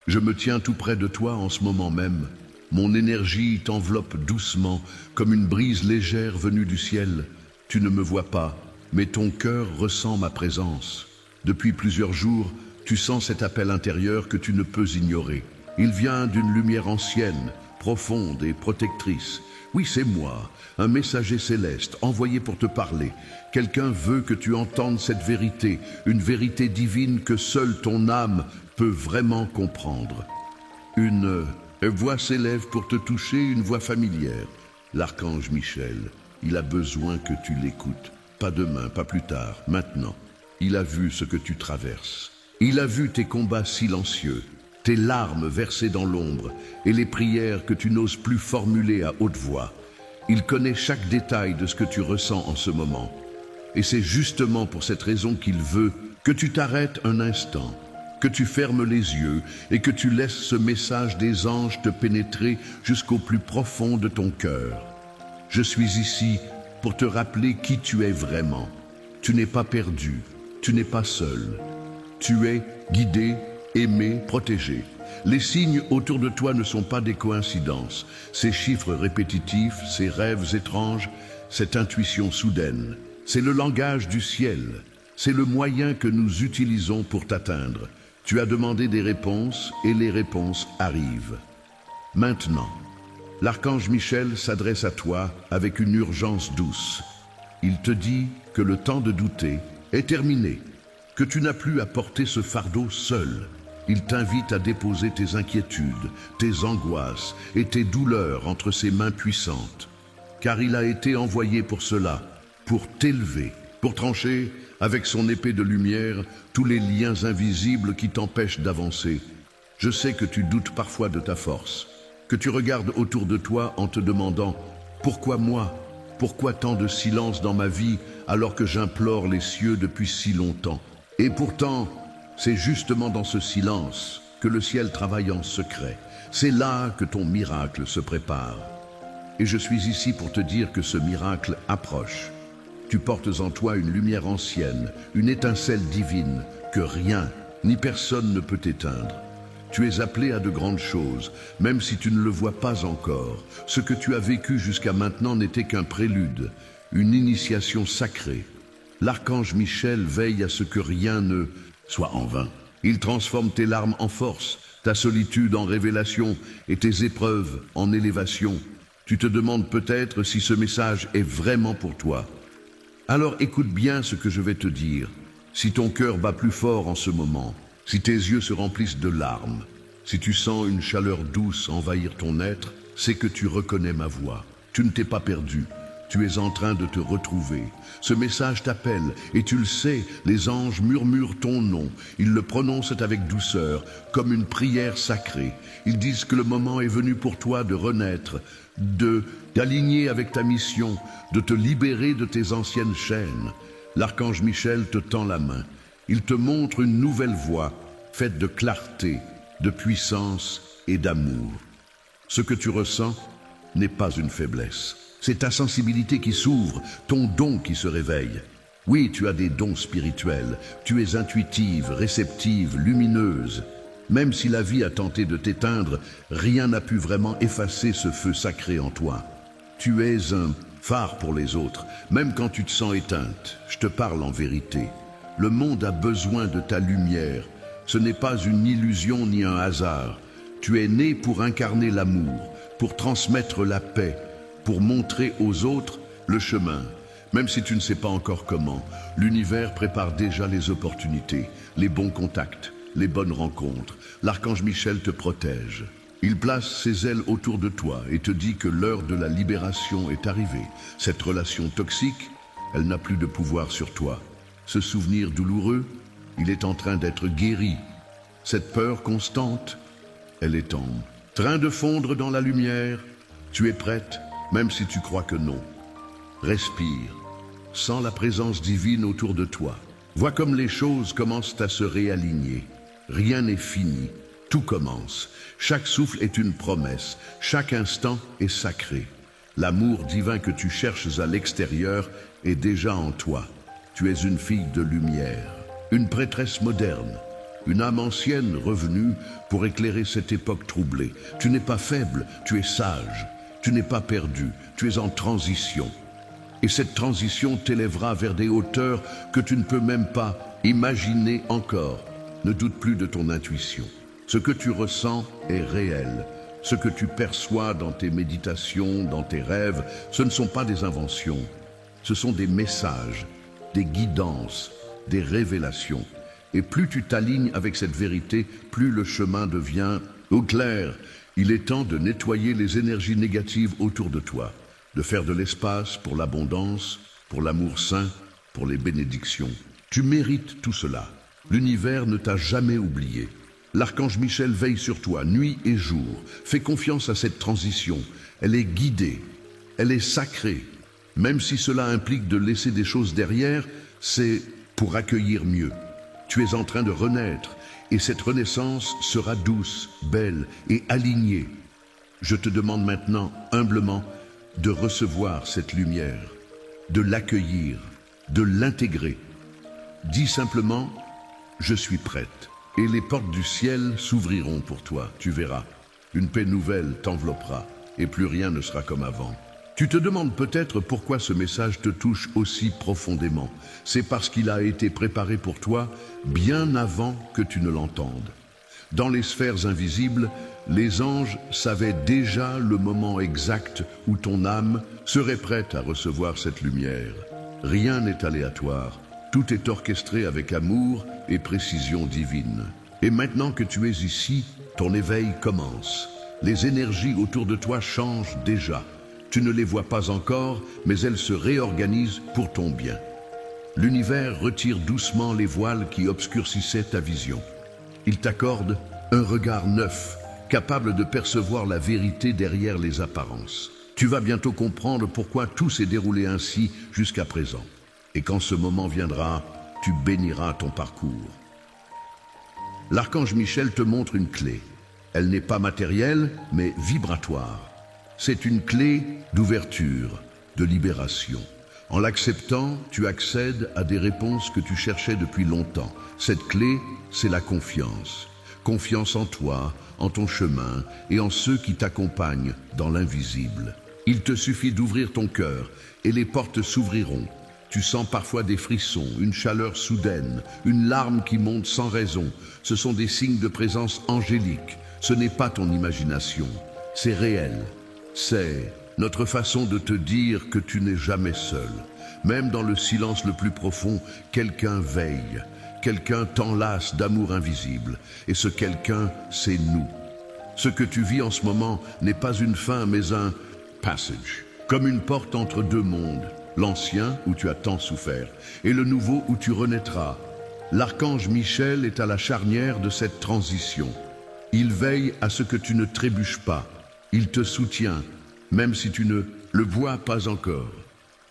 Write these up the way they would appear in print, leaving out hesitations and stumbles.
Je me tiens tout près de toi en ce moment même. Mon énergie t'enveloppe doucement, comme une brise légère venue du ciel. Tu ne me vois pas, mais ton cœur ressent ma présence. Depuis plusieurs jours, tu sens cet appel intérieur que tu ne peux ignorer. Il vient d'une lumière ancienne, profonde et protectrice. Oui, c'est moi, un messager céleste, envoyé pour te parler. Quelqu'un veut que tu entendes cette vérité, une vérité divine que seule ton âme peut vraiment comprendre. Une voix s'élève pour te toucher, une voix familière. L'archange Michel, il a besoin que tu l'écoutes. Pas demain, pas plus tard, maintenant. Il a vu ce que tu traverses. Il a vu tes combats silencieux, tes larmes versées dans l'ombre et les prières que tu n'oses plus formuler à haute voix. Il connaît chaque détail de ce que tu ressens en ce moment. Et c'est justement pour cette raison qu'il veut que tu t'arrêtes un instant, que tu fermes les yeux et que tu laisses ce message des anges te pénétrer jusqu'au plus profond de ton cœur. Je suis ici pour te rappeler qui tu es vraiment. Tu n'es pas perdu, tu n'es pas seul. Tu es guidé, aimé, protégé. Les signes autour de toi ne sont pas des coïncidences. Ces chiffres répétitifs, ces rêves étranges, cette intuition soudaine, c'est le langage du ciel. C'est le moyen que nous utilisons pour t'atteindre. Tu as demandé des réponses et les réponses arrivent. Maintenant, l'archange Michel s'adresse à toi avec une urgence douce. Il te dit que le temps de douter est terminé, que tu n'as plus à porter ce fardeau seul. Il t'invite à déposer tes inquiétudes, tes angoisses et tes douleurs entre ses mains puissantes. Car il a été envoyé pour cela, pour t'élever, pour trancher avec son épée de lumière tous les liens invisibles qui t'empêchent d'avancer. Je sais que tu doutes parfois de ta force, que tu regardes autour de toi en te demandant « Pourquoi moi ? Pourquoi tant de silence dans ma vie alors que j'implore les cieux depuis si longtemps ?» Et pourtant, c'est justement dans ce silence que le ciel travaille en secret. C'est là que ton miracle se prépare. Et je suis ici pour te dire que ce miracle approche. Tu portes en toi une lumière ancienne, une étincelle divine, que rien, ni personne ne peut éteindre. Tu es appelé à de grandes choses, même si tu ne le vois pas encore. Ce que tu as vécu jusqu'à maintenant n'était qu'un prélude, une initiation sacrée. L'archange Michel veille à ce que rien ne soit en vain. Il transforme tes larmes en force, ta solitude en révélation et tes épreuves en élévation. Tu te demandes peut-être si ce message est vraiment pour toi. Alors écoute bien ce que je vais te dire. Si ton cœur bat plus fort en ce moment, si tes yeux se remplissent de larmes, si tu sens une chaleur douce envahir ton être, c'est que tu reconnais ma voix. Tu ne t'es pas perdu. Tu es en train de te retrouver. Ce message t'appelle et tu le sais, les anges murmurent ton nom. Ils le prononcent avec douceur, comme une prière sacrée. Ils disent que le moment est venu pour toi de renaître, d'aligner avec ta mission, de te libérer de tes anciennes chaînes. L'archange Michel te tend la main. Il te montre une nouvelle voie, faite de clarté, de puissance et d'amour. Ce que tu ressens n'est pas une faiblesse. C'est ta sensibilité qui s'ouvre, ton don qui se réveille. Oui, tu as des dons spirituels. Tu es intuitive, réceptive, lumineuse. Même si la vie a tenté de t'éteindre, rien n'a pu vraiment effacer ce feu sacré en toi. Tu es un phare pour les autres, même quand tu te sens éteinte. Je te parle en vérité. Le monde a besoin de ta lumière. Ce n'est pas une illusion ni un hasard. Tu es né pour incarner l'amour, pour transmettre la paix, pour montrer aux autres le chemin. Même si tu ne sais pas encore comment, l'univers prépare déjà les opportunités, les bons contacts, les bonnes rencontres. L'archange Michel te protège. Il place ses ailes autour de toi et te dit que l'heure de la libération est arrivée. Cette relation toxique, elle n'a plus de pouvoir sur toi. Ce souvenir douloureux, il est en train d'être guéri. Cette peur constante, elle est en train de fondre dans la lumière. Tu es prête, même si tu crois que non. Respire, sens la présence divine autour de toi. Vois comme les choses commencent à se réaligner. Rien n'est fini, tout commence. Chaque souffle est une promesse, chaque instant est sacré. L'amour divin que tu cherches à l'extérieur est déjà en toi. Tu es une fille de lumière, une prêtresse moderne, une âme ancienne revenue pour éclairer cette époque troublée. Tu n'es pas faible, tu es sage. Tu n'es pas perdu, tu es en transition. Et cette transition t'élèvera vers des hauteurs que tu ne peux même pas imaginer encore. Ne doute plus de ton intuition. Ce que tu ressens est réel. Ce que tu perçois dans tes méditations, dans tes rêves, ce ne sont pas des inventions. Ce sont des messages, des guidances, des révélations. Et plus tu t'alignes avec cette vérité, plus le chemin devient au clair. Il est temps de nettoyer les énergies négatives autour de toi, de faire de l'espace pour l'abondance, pour l'amour sain, pour les bénédictions. Tu mérites tout cela. L'univers ne t'a jamais oublié. L'archange Michel veille sur toi, nuit et jour. Fais confiance à cette transition. Elle est guidée, elle est sacrée. Même si cela implique de laisser des choses derrière, c'est pour accueillir mieux. Tu es en train de renaître. Et cette renaissance sera douce, belle et alignée. Je te demande maintenant, humblement, de recevoir cette lumière, de l'accueillir, de l'intégrer. Dis simplement, je suis prête. Et les portes du ciel s'ouvriront pour toi, tu verras. Une paix nouvelle t'enveloppera, et plus rien ne sera comme avant. Tu te demandes peut-être pourquoi ce message te touche aussi profondément. C'est parce qu'il a été préparé pour toi bien avant que tu ne l'entendes. Dans les sphères invisibles, les anges savaient déjà le moment exact où ton âme serait prête à recevoir cette lumière. Rien n'est aléatoire, tout est orchestré avec amour et précision divine. Et maintenant que tu es ici, ton éveil commence. Les énergies autour de toi changent déjà. Tu ne les vois pas encore, mais elles se réorganisent pour ton bien. L'univers retire doucement les voiles qui obscurcissaient ta vision. Il t'accorde un regard neuf, capable de percevoir la vérité derrière les apparences. Tu vas bientôt comprendre pourquoi tout s'est déroulé ainsi jusqu'à présent. Et quand ce moment viendra, tu béniras ton parcours. L'archange Michel te montre une clé. Elle n'est pas matérielle, mais vibratoire. C'est une clé d'ouverture, de libération. En l'acceptant, tu accèdes à des réponses que tu cherchais depuis longtemps. Cette clé, c'est la confiance. Confiance en toi, en ton chemin et en ceux qui t'accompagnent dans l'invisible. Il te suffit d'ouvrir ton cœur et les portes s'ouvriront. Tu sens parfois des frissons, une chaleur soudaine, une larme qui monte sans raison. Ce sont des signes de présence angélique. Ce n'est pas ton imagination, c'est réel. C'est notre façon de te dire que tu n'es jamais seul. Même dans le silence le plus profond, quelqu'un veille. Quelqu'un t'enlace d'amour invisible. Et ce quelqu'un, c'est nous. Ce que tu vis en ce moment n'est pas une fin, mais un passage. Comme une porte entre deux mondes. L'ancien, où tu as tant souffert, et le nouveau, où tu renaîtras. L'archange Michel est à la charnière de cette transition. Il veille à ce que tu ne trébuches pas. Il te soutient, même si tu ne le vois pas encore.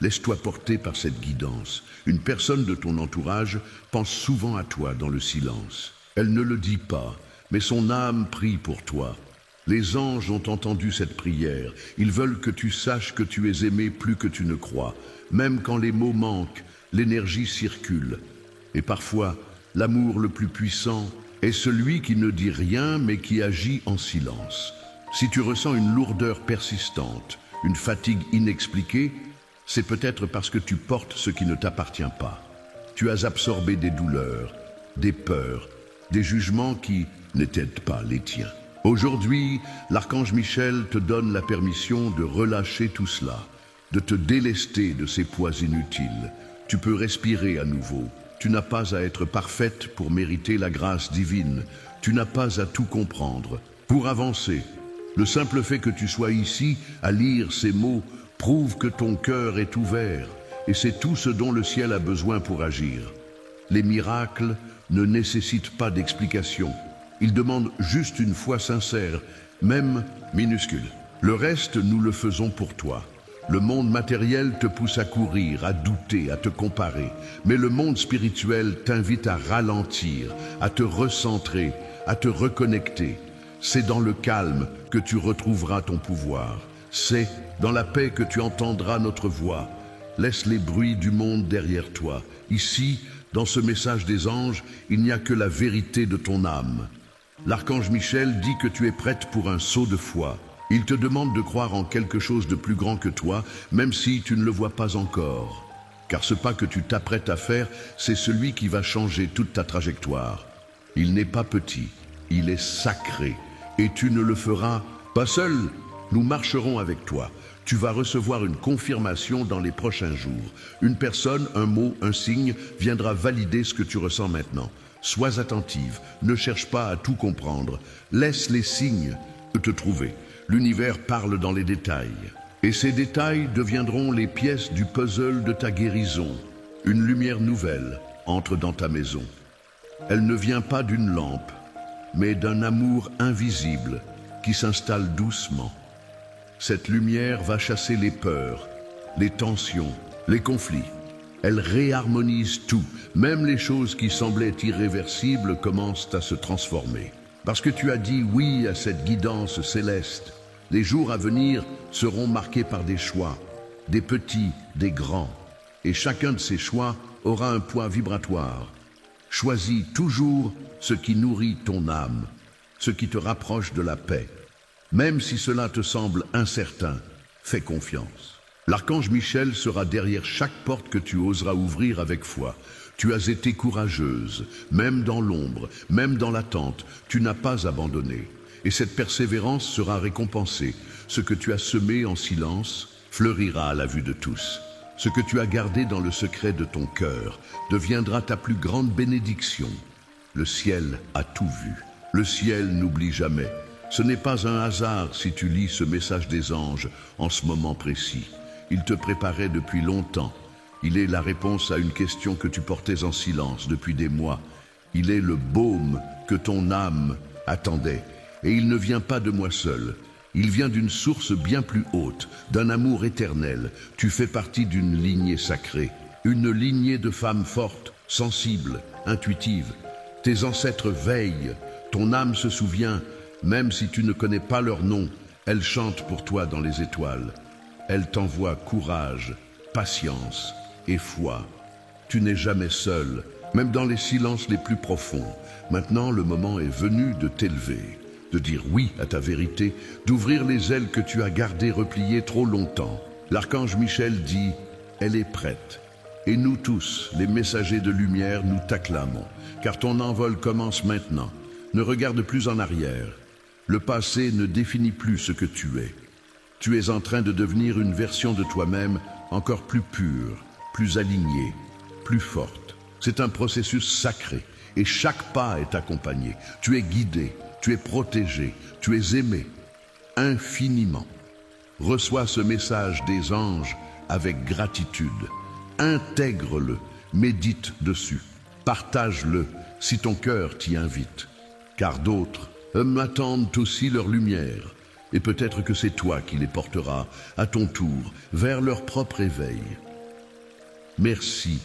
Laisse-toi porter par cette guidance. Une personne de ton entourage pense souvent à toi dans le silence. Elle ne le dit pas, mais son âme prie pour toi. Les anges ont entendu cette prière. Ils veulent que tu saches que tu es aimé plus que tu ne crois. Même quand les mots manquent, l'énergie circule. Et parfois, l'amour le plus puissant est celui qui ne dit rien mais qui agit en silence. Si tu ressens une lourdeur persistante, une fatigue inexpliquée, c'est peut-être parce que tu portes ce qui ne t'appartient pas. Tu as absorbé des douleurs, des peurs, des jugements qui n'étaient pas les tiens. Aujourd'hui, l'archange Michel te donne la permission de relâcher tout cela, de te délester de ces poids inutiles. Tu peux respirer à nouveau. Tu n'as pas à être parfaite pour mériter la grâce divine. Tu n'as pas à tout comprendre. Pour avancer, le simple fait que tu sois ici à lire ces mots prouve que ton cœur est ouvert, et c'est tout ce dont le ciel a besoin pour agir. Les miracles ne nécessitent pas d'explication. Ils demandent juste une foi sincère, même minuscule. Le reste, nous le faisons pour toi. Le monde matériel te pousse à courir, à douter, à te comparer. Mais le monde spirituel t'invite à ralentir, à te recentrer, à te reconnecter. C'est dans le calme que tu retrouveras ton pouvoir. C'est dans la paix que tu entendras notre voix. Laisse les bruits du monde derrière toi. Ici, Dans ce message des anges, il n'y a que la vérité de ton âme. L'archange Michel dit que tu es prête pour un saut de foi. Il te demande de croire en quelque chose de plus grand que toi, même si tu ne le vois pas encore. Car ce pas que tu t'apprêtes à faire, c'est celui qui va changer toute ta trajectoire. Il n'est pas petit, il est sacré. Et tu ne le feras pas seul, nous marcherons avec toi. Tu vas recevoir une confirmation dans les prochains jours. Une personne, un mot, un signe viendra valider ce que tu ressens maintenant. Sois attentive, ne cherche pas à tout comprendre. Laisse les signes te trouver. L'univers parle dans les détails. Et ces détails deviendront les pièces du puzzle de ta guérison. Une lumière nouvelle entre dans ta maison. Elle ne vient pas d'une lampe, mais d'un amour invisible qui s'installe doucement. Cette lumière va chasser les peurs, les tensions, les conflits. Elle réharmonise tout, même les choses qui semblaient irréversibles commencent à se transformer. Parce que tu as dit oui à cette guidance céleste, les jours à venir seront marqués par des choix, des petits, des grands. Et chacun de ces choix aura un poids vibratoire. Choisis toujours ce qui nourrit ton âme, ce qui te rapproche de la paix. Même si cela te semble incertain, fais confiance. L'archange Michel sera derrière chaque porte que tu oseras ouvrir avec foi. Tu as été courageuse, même dans l'ombre, même dans l'attente, tu n'as pas abandonné. Et cette persévérance sera récompensée. Ce que tu as semé en silence fleurira à la vue de tous. Ce que tu as gardé dans le secret de ton cœur deviendra ta plus grande bénédiction. Le ciel a tout vu. Le ciel n'oublie jamais. Ce n'est pas un hasard si tu lis ce message des anges en ce moment précis. Il te préparait depuis longtemps. Il est la réponse à une question que tu portais en silence depuis des mois. Il est le baume que ton âme attendait. Et il ne vient pas de moi seul. Il vient d'une source bien plus haute, d'un amour éternel. Tu fais partie d'une lignée sacrée. Une lignée de femmes fortes, sensibles, intuitives. Tes ancêtres veillent. Ton âme se souvient. Même si tu ne connais pas leur nom, elle chante pour toi dans les étoiles. Elle t'envoie courage, patience et foi. Tu n'es jamais seul, même dans les silences les plus profonds. Maintenant, le moment est venu de t'élever, de dire oui à ta vérité, d'ouvrir les ailes que tu as gardées repliées trop longtemps. L'archange Michel dit « Elle est prête ». Et nous tous, les messagers de lumière, nous t'acclamons, car ton envol commence maintenant. Ne regarde plus en arrière. Le passé ne définit plus ce que tu es. Tu es en train de devenir une version de toi-même encore plus pure, plus alignée, plus forte. C'est un processus sacré et chaque pas est accompagné. Tu es guidé, tu es protégé, tu es aimé infiniment. Reçois ce message des anges avec gratitude. Intègre-le, médite dessus, partage-le si ton cœur t'y invite. Car d'autres m'attendent aussi leur lumière, et peut-être que c'est toi qui les porteras à ton tour vers leur propre éveil. Merci,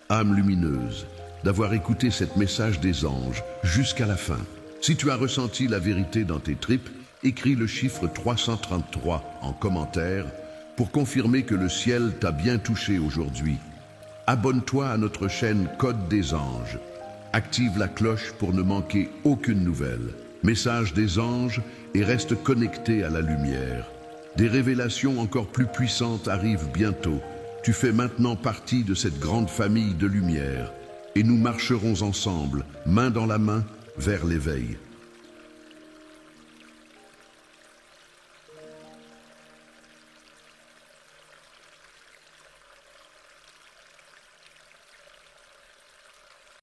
âme lumineuse, d'avoir écouté cet message des anges jusqu'à la fin. Si tu as ressenti la vérité dans tes tripes, écris le chiffre 333 en commentaire pour confirmer que le ciel t'a bien touché aujourd'hui. Abonne-toi à notre chaîne Code des Anges. Active la cloche pour ne manquer aucune nouvelle. Message des anges et reste connecté à la lumière. Des révélations encore plus puissantes arrivent bientôt. Tu fais maintenant partie de cette grande famille de lumière et nous marcherons ensemble, main dans la main, vers l'éveil.